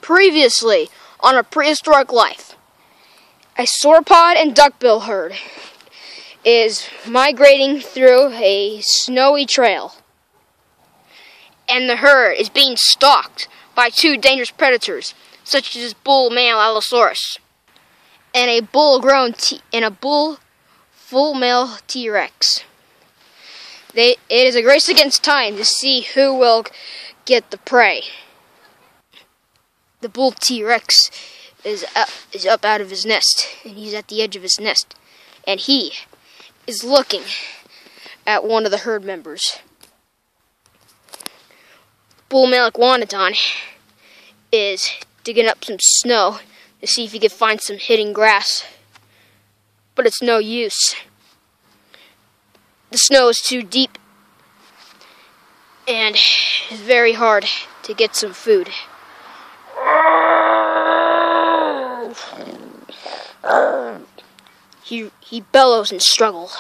Previously on a Prehistoric Life, a sauropod and duckbill herd is migrating through a snowy trail, and the herd is being stalked by two dangerous predators, such as bull male Allosaurus and a bull full male T-Rex. It is a race against time to see who will get the prey. The bull T-Rex is up out of his nest, and he's at the edge of his nest, and he is looking at one of the herd members. Bull male Iguanodon is digging up some snow to see if he can find some hidden grass, but it's no use. The snow is too deep, and it's very hard to get some food. He bellows and struggles.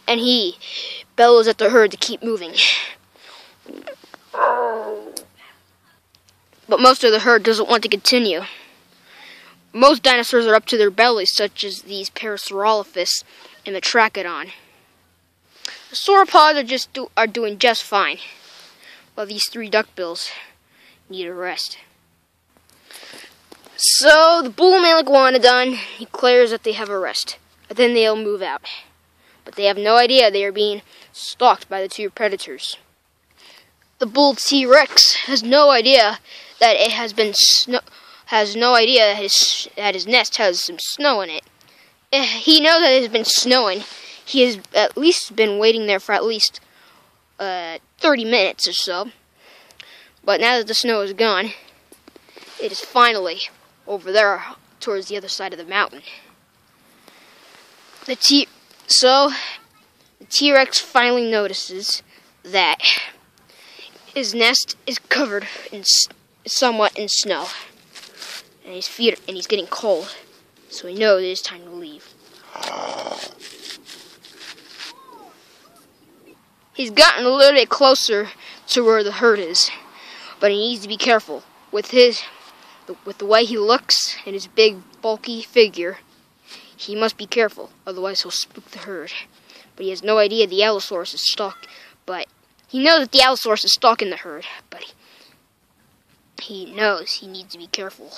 And he bellows at the herd to keep moving. But most of the herd doesn't want to continue. Most dinosaurs are up to their bellies, such as these Prehistoric and the Trachodon. The sauropods are doing just fine, while these three duckbills need a rest. So the bull male Iguanodon declares that they have a rest, but then they'll move out. But they have no idea they are being stalked by the two predators. The bull T-Rex has no idea that it has been that his nest has some snow in it. He knows that it has been snowing. He has at least been waiting there for at least 30 minutes or so. But now that the snow is gone, it is finally over there towards the other side of the mountain. The T-Rex finally notices that his nest is covered somewhat in snow, and he's getting cold, so he knows it is time to leave. He's gotten a little bit closer to where the herd is, but he needs to be careful with the way he looks and his big, bulky figure. He must be careful, otherwise he'll spook the herd. But he has no idea the Allosaurus is stalking. But he knows that the Allosaurus is stalking the herd, but he knows he needs to be careful.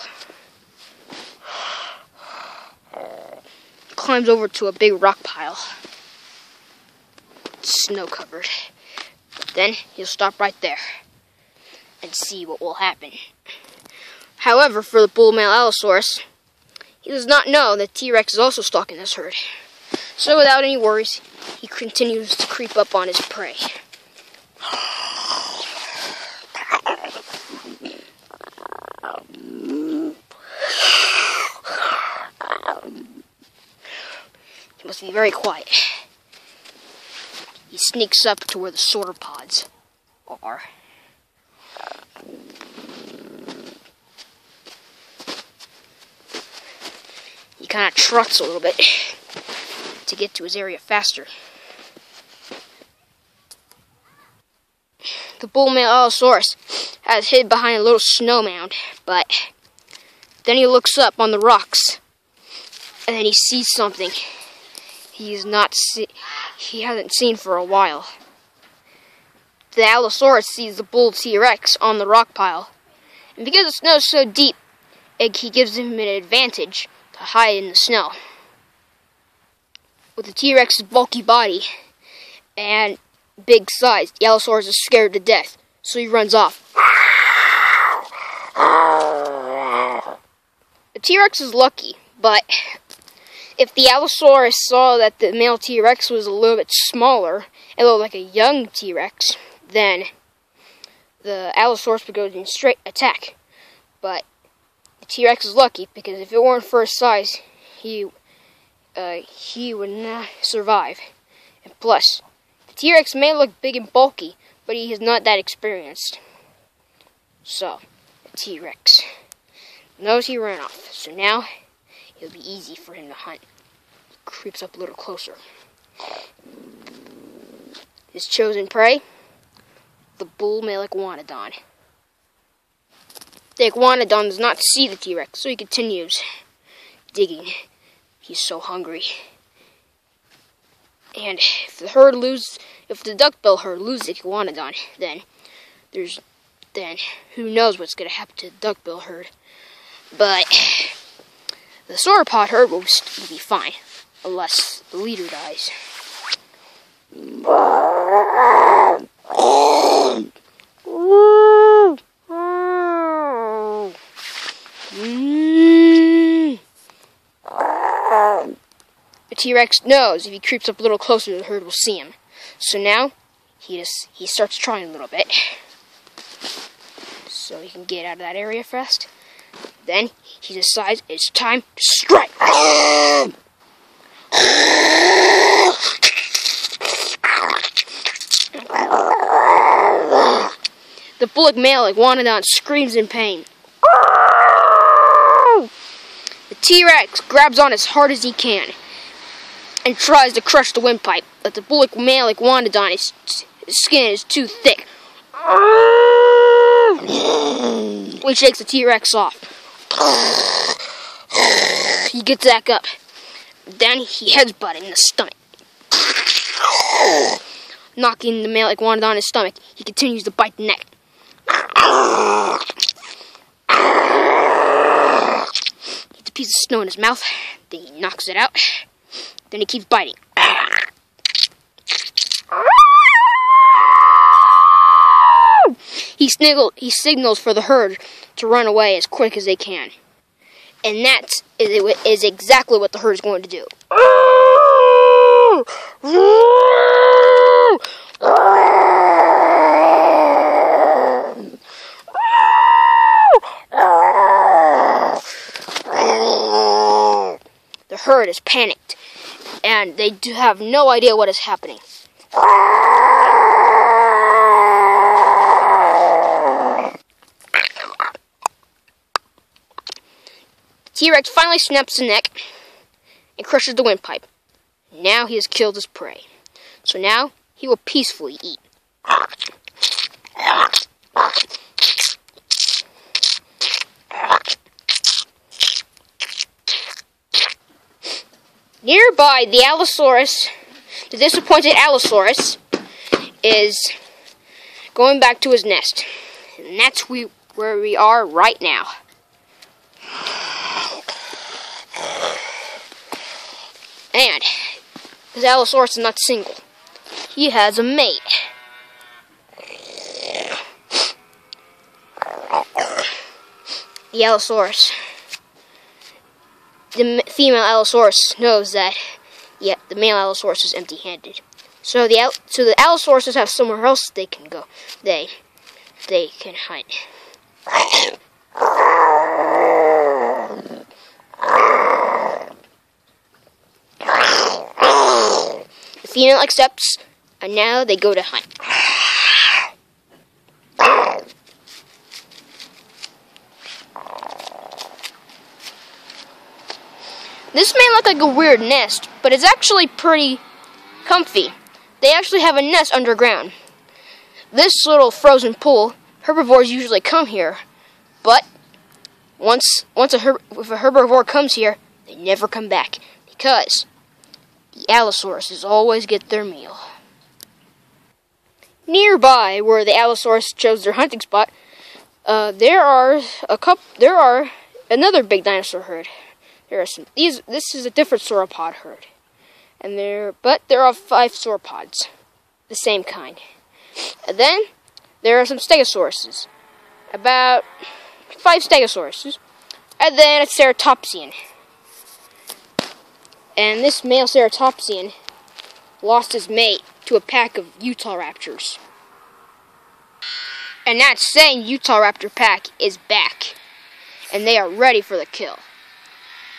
He climbs over to a big rock pile. It's snow-covered. But then he'll stop right there and see what will happen. However, for the bull male Allosaurus, he does not know that T-Rex is also stalking this herd. So without any worries, he continues to creep up on his prey. He must be very quiet. He sneaks up to where the sauropods are. He kind of trots a little bit to get to his area faster. The bull male Allosaurus has hid behind a little snow mound, but then he looks up on the rocks, and then he sees something he hasn't seen for a while. The Allosaurus sees the bull T-Rex on the rock pile, and because the snow is so deep, he gives him an advantage to hide in the snow. With the T-Rex's bulky body and big size, the Allosaurus is scared to death, so he runs off. The T-Rex is lucky, but if the Allosaurus saw that the male T-Rex was a little bit smaller and looked like a young T-Rex, then the Allosaurus would go in straight attack. But the T-Rex is lucky, because if it weren't for his size, he would not survive. And plus, the T-Rex may look big and bulky, but he is not that experienced. So, the T-Rex knows he ran off, so now it'll be easy for him to hunt. He creeps up a little closer. His chosen prey the bull male iguanodon. The iguanodon does not see the T-Rex, so he continues digging. He's so hungry. And if the duckbill herd loses the iguanodon, then who knows what's going to happen to the duckbill herd. But the sauropod herd will be fine, unless the leader dies. The T-Rex knows if he creeps up a little closer, the herd will see him. So now, he starts trying a little bit. So he can get out of that area fast. Then, he decides it's time to strike. The bullock male iguanodon screams in pain. The T-Rex grabs on as hard as he can and tries to crush the windpipe, but the bullock male iguanodon, his skin is too thick. He shakes the T-Rex off. He gets back up. Then he headbutts him in the stomach, knocking the male iguanodon in his stomach. He continues to bite the neck. He gets a piece of snow in his mouth. Then he knocks it out. Then he keeps biting. He signals for the herd to run away as quick as they can. And that is exactly what the herd is going to do. The herd is panicked, and they have no idea what is happening. T-Rex finally snaps the neck and crushes the windpipe. Now he has killed his prey. So now he will peacefully eat. Nearby, the Allosaurus, the disappointed Allosaurus, is going back to his nest. And that's where we are right now. And this Allosaurus is not single. He has a mate. The Allosaurus. The female Allosaurus knows that the male Allosaurus is empty-handed. So the Allosauruses have somewhere else they can go. They can hunt. The female accepts, and now they go to hunt. This may look like a weird nest, but it's actually pretty comfy. They actually have a nest underground. This little frozen pool, herbivores usually come here, but if a herbivore comes here, they never come back, because the Allosauruses always get their meal. Nearby, where the Allosaurus chose their hunting spot, there are another big dinosaur herd. This is a different sauropod herd, but there are 5 sauropods, the same kind. And then there are some stegosauruses, about 5 stegosauruses, and then a ceratopsian. And this male ceratopsian lost his mate to a pack of Utah raptors. And that same Utah raptor pack is back, and they are ready for the kill.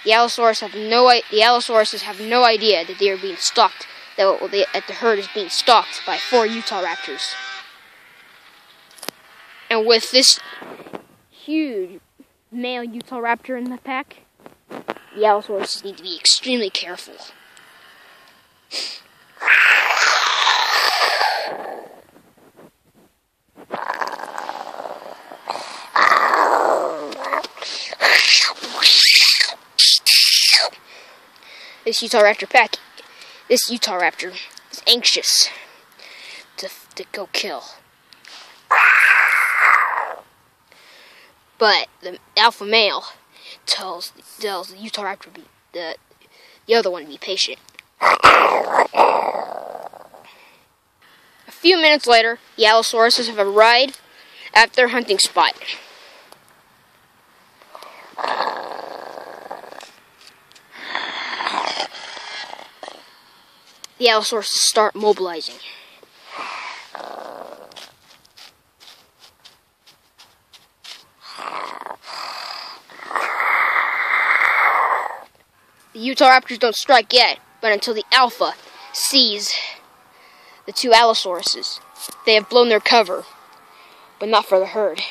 The Allosauruses have no idea that they are being stalked, that the herd is being stalked by 4 Utah raptors. And with this huge male Utah raptor in the pack, the Allosauruses need to be extremely careful. This Utah Raptor is anxious to go kill. But the alpha male tells the Utah Raptor the other one to be patient. A few minutes later, the Allosauruses have arrived at their hunting spot. The Allosauruses start mobilizing. The Utah Raptors don't strike yet, but until the alpha sees the two Allosauruses, they have blown their cover, but not for the herd.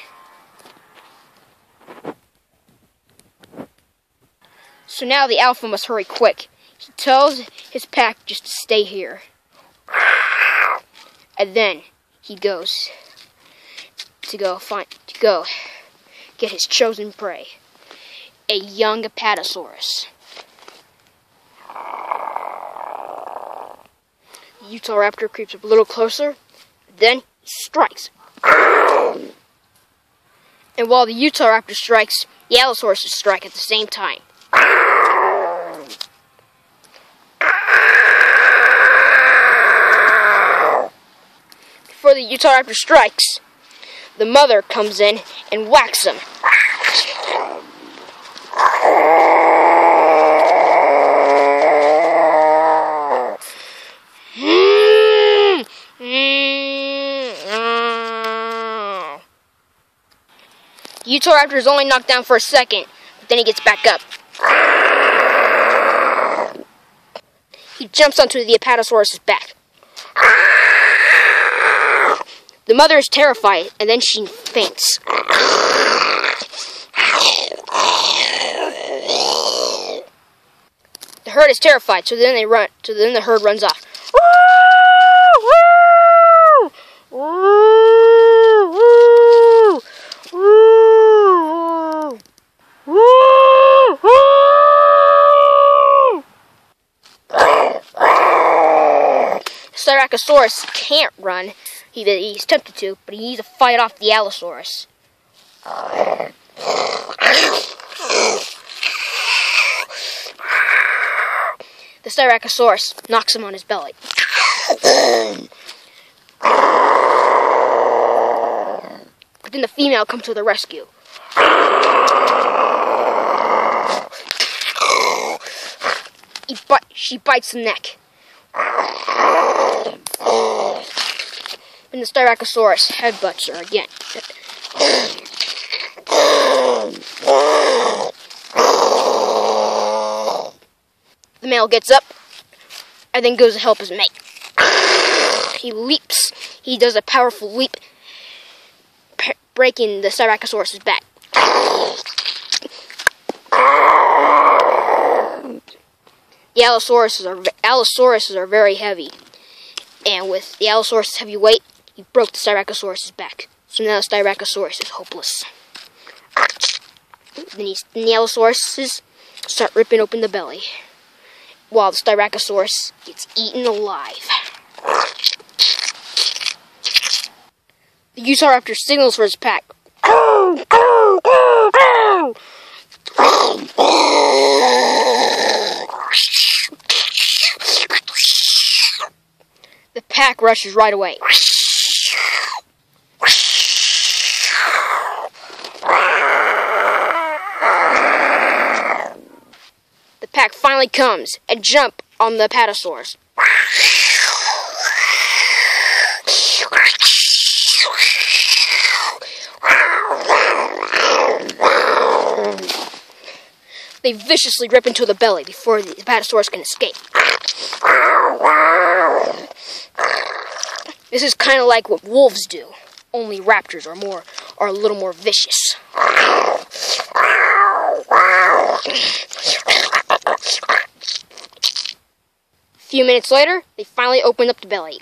So now the alpha must hurry quick. He tells his pack just to stay here. And then he goes to go get his chosen prey, a young Apatosaurus. The Utah Raptor creeps up a little closer, then he strikes. And while the Utah Raptor strikes, the Allosauruses strike at the same time. Before the Utah Raptor strikes, the mother comes in and whacks him. The Utah Raptor is only knocked down for a second, but then he gets back up. He jumps onto the Apatosaurus' back. The mother is terrified, and then she faints. The herd is terrified, so then the herd runs off. Styracosaurus can't run. He's tempted to, but he needs to fight off the Allosaurus. The Styracosaurus knocks him on his belly. But then the female comes to the rescue. She bites the neck. And the Styracosaurus headbutts her again. The male gets up and then goes to help his mate. He leaps. He does a powerful leap, breaking the Styracosaurus' back. The Allosauruses are very heavy, and with the Allosaurus' heavy weight, he broke the Styracosaurus' back. So now the Styracosaurus is hopeless. Then the Allosauruses start ripping open the belly, while the Styracosaurus gets eaten alive. The Utah Raptor signals for his pack. The pack rushes right away. The pack finally comes and jump on the Apatosaurus. They viciously rip into the belly before the Apatosaurus can escape. This is kind of like what wolves do, only raptors are a little more vicious. A few minutes later, they finally open up the belly.